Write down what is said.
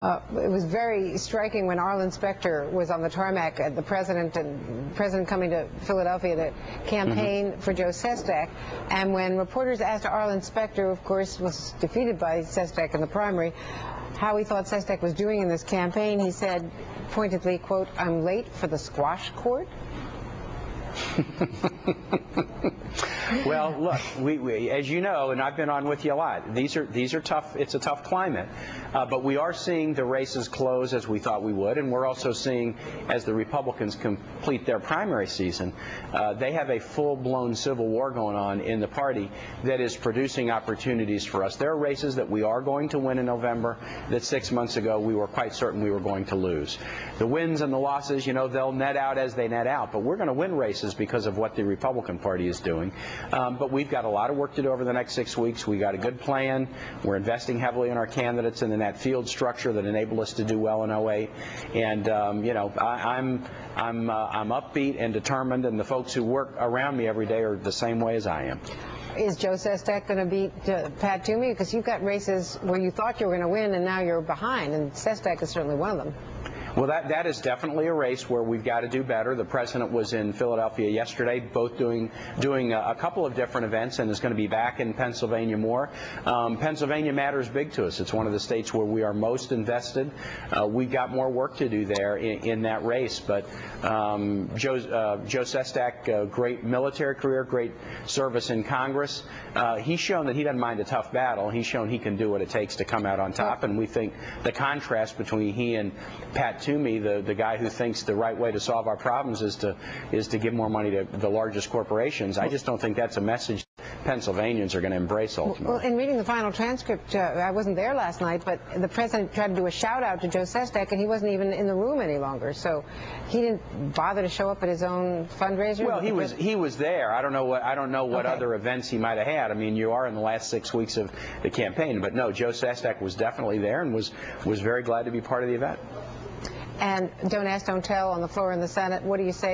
It was very striking when Arlen Specter was on the tarmac at the president coming to Philadelphia to campaign for Joe Sestak, and when reporters asked Arlen Specter, of course was defeated by Sestak in the primary, how he thought Sestak was doing in this campaign, he said pointedly, quote, "I'm late for the squash court." Well, look, we, as you know, and I've been on with you a lot, these are tough. It's a tough climate, but we are seeing the races close as we thought we would, and we're also seeing, as the Republicans complete their primary season, they have a full-blown civil war going on in the party that is producing opportunities for us. There are races that we are going to win in November that 6 months ago we were quite certain we were going to lose. The wins and the losses, you know, they'll net out as they net out, but we're going to win races because of what the Republican Party is doing. But we've got a lot of work to do over the next 6 weeks. We got a good plan. We're investing heavily in our candidates and in that field structure that enabled us to do well in 2008. And you know, I'm upbeat and determined, and the folks who work around me every day are the same way as I am. Is Joe Sestak going to beat Pat Toomey? Because you've got races where you thought you were going to win, and now you're behind, and Sestak is certainly one of them. Well, that is definitely a race where we've got to do better. The president was in Philadelphia yesterday, both doing a couple of different events, and is going to be back in Pennsylvania more. Pennsylvania matters big to us. It's one of the states where we are most invested. We've got more work to do there in that race. But Joe Sestak, great military career, great service in Congress. He's shown that he doesn't mind a tough battle. He's shown he can do what it takes to come out on top, and we think the contrast between he and Pat Toomey, the guy who thinks the right way to solve our problems is to give more money to the largest corporations. I just don't think that's a message Pennsylvanians are going to embrace ultimately. Well, in reading the final transcript, I wasn't there last night, but the president tried to do a shout-out to Joe Sestak, and he wasn't even in the room any longer. So he didn't bother to show up at his own fundraiser? Well, he was there. I don't know what okay. other events he might have had. I mean, you are in the last 6 weeks of the campaign. But no, Joe Sestak was definitely there and was very glad to be part of the event. And don't ask, don't tell on the floor in the Senate. What do you say?